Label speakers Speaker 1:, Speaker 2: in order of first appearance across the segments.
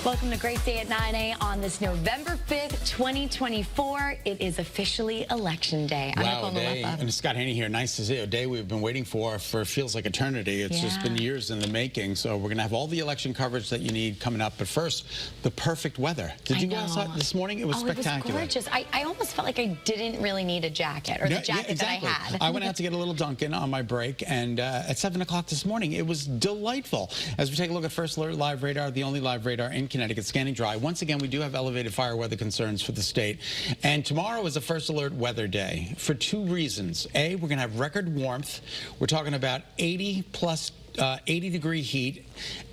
Speaker 1: Welcome to Great Day at 9 a.m. on this November 5th, 2024. It is officially Election Day. I'm
Speaker 2: Wow, a day. And Scott Haney here. Nice to see you. A day we've been waiting for feels like eternity. It's just been years in the making. So we're going to have all the election coverage that you need coming up. But first, the perfect weather. Did you go outside this morning? It was spectacular.
Speaker 1: It was gorgeous. I almost felt like I didn't really need a jacket, or the jacket that I had.
Speaker 2: I went out to get a little Dunkin' on my break, and at 7 o'clock this morning, it was delightful. As we take a look at First Alert Live Radar, the only live radar in Connecticut, scanning dry. Once again, we do have elevated fire weather concerns for the state. And tomorrow is a First Alert weather day for two reasons. A, we're going to have record warmth. We're talking about 80 degree heat,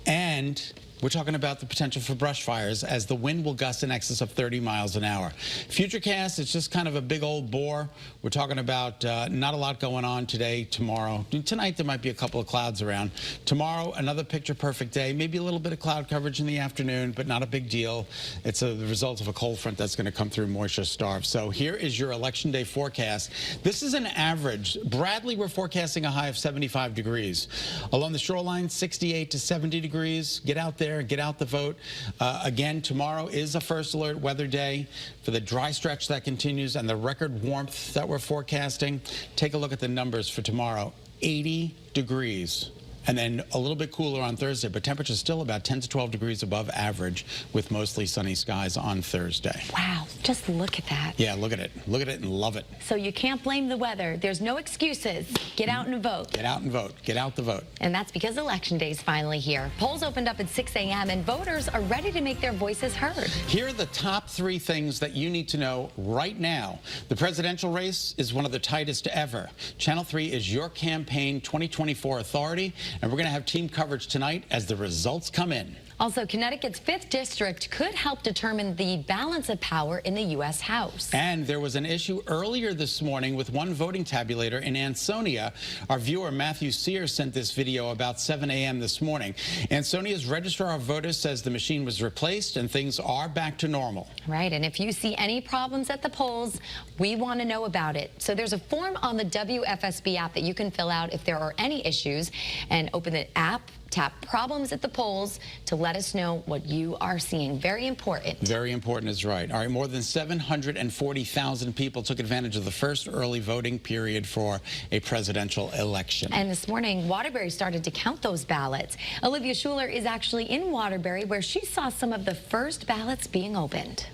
Speaker 2: and we're talking about the potential for brush fires as the wind will gust in excess of 30 miles an hour. Futurecast, it's just kind of a big old bore. We're talking about not a lot going on today, tomorrow. Tonight, there might be a couple of clouds around. Tomorrow, another picture-perfect day. Maybe a little bit of cloud coverage in the afternoon, but not a big deal. It's the result of a cold front that's going to come through moisture-starved. So here is your Election Day forecast. This is an average. Bradley, we're forecasting a high of 75 degrees. Along the shoreline, 68 to 70 degrees. Get out there. Get out the vote. Again, tomorrow is a First Alert weather day for the dry stretch that continues and the record warmth that we're forecasting. Take a look at the numbers for tomorrow. 80 degrees. And then a little bit cooler on Thursday, but temperatures still about 10 to 12 degrees above average with mostly sunny skies on Thursday.
Speaker 1: Wow, just look at that.
Speaker 2: Yeah, look at it. Look at it and love it.
Speaker 1: So you can't blame the weather. There's no excuses. Get out and vote.
Speaker 2: Get out and vote. Get out the vote.
Speaker 1: And that's because Election Day is finally here. Polls opened up at 6 a.m. and voters are ready to make their voices heard.
Speaker 2: Here are the top 3 things that you need to know right now. The presidential race is one of the tightest ever. Channel 3 is your campaign 2024 authority. And we're going to have team coverage tonight as the results come in.
Speaker 1: Also, Connecticut's 5th District could help determine the balance of power in the U.S. House. And
Speaker 2: there was an issue earlier this morning with one voting tabulator in Ansonia. Our viewer, Matthew Sears, sent this video about 7 a.m. this morning. Ansonia's Registrar of Voters says the machine was replaced and things are back to normal.
Speaker 1: Right, and if you see any problems at the polls, we want to know about it. So there's a form on the WFSB app that you can fill out if there are any issues, and open the app, tap problems at the polls to let us know what you are seeing. Very important.
Speaker 2: Very important is right. All right, more than 740,000 people took advantage of the first early voting period for a presidential election.
Speaker 1: And this morning, Waterbury started to count those ballots. Olivia Schuler is actually in Waterbury, where she saw some of the first ballots being opened.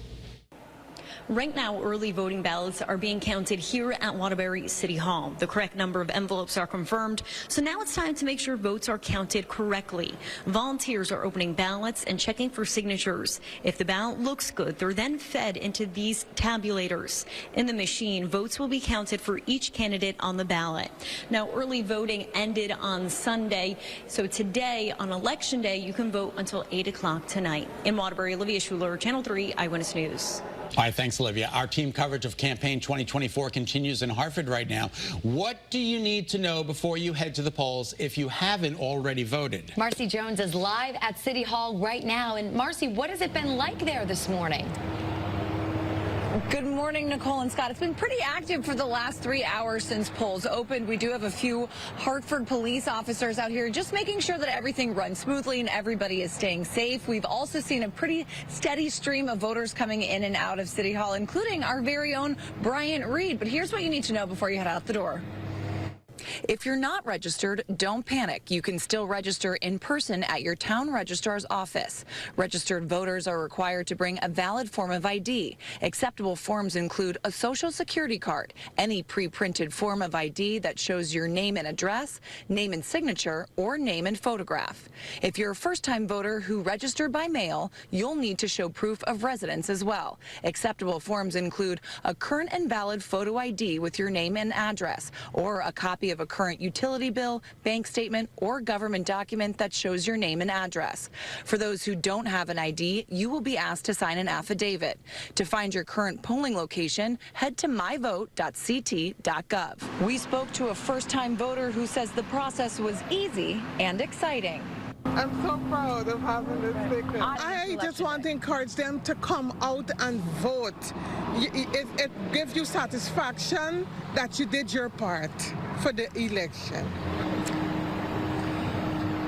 Speaker 3: Right now, early voting ballots are being counted here at Waterbury City Hall. The correct number of envelopes are confirmed, so now it's time to make sure votes are counted correctly. Volunteers are opening ballots and checking for signatures. If the ballot looks good, they're then fed into these tabulators. In the machine, votes will be counted for each candidate on the ballot. Now, early voting ended on Sunday, so today, on Election Day, you can vote until 8 o'clock tonight. In Waterbury, Olivia Schuler, Channel 3 Eyewitness News.
Speaker 2: All right, thanks, Olivia. Our team coverage of Campaign 2024 continues in Hartford right now. What do you need to know before you head to the polls if you haven't already voted?
Speaker 1: Marcy Jones is live at City Hall right now. And Marcy, what has it been like there this morning?
Speaker 4: Good morning, Nicole and Scott. It's been pretty active for the last 3 hours since polls opened. We do have a few Hartford police officers out here just making sure that everything runs smoothly and everybody is staying safe. We've also seen a pretty steady stream of voters coming in and out of City Hall, including our very own Bryant Reed. But here's what you need to know before you head out the door. If you're not registered, don't panic. You can still register in person at your town registrar's office. Registered voters are required to bring a valid form of ID. Acceptable forms include a social security card, any pre-printed form of ID that shows your name and address, name and signature, or name and photograph. If you're a first-time voter who registered by mail, you'll need to show proof of residence as well. Acceptable forms include a current and valid photo ID with your name and address, or a copy of a current utility bill, bank statement, or government document that shows your name and address. For those who don't have an ID, you will be asked to sign an affidavit. To find your current polling location, head to myvote.ct.gov. We spoke to a first-time voter who says the process was easy and exciting.
Speaker 5: I'm so proud of having this ticket. I just want to encourage them to come out and vote. It gives you satisfaction that you did your part for the election.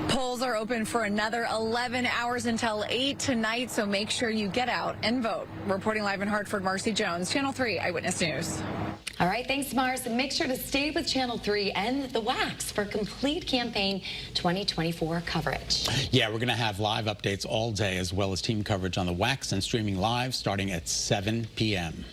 Speaker 4: Polls are open for another 11 hours until 8 tonight, so make sure you get out and vote. Reporting live in Hartford, Marcy Jones, Channel 3 Eyewitness News.
Speaker 1: All right, thanks, Mars. And make sure to stay with Channel 3 and The Wax for complete campaign 2024 coverage.
Speaker 2: Yeah, we're going to have live updates all day, as well as team coverage on The Wax and streaming live starting at 7 p.m.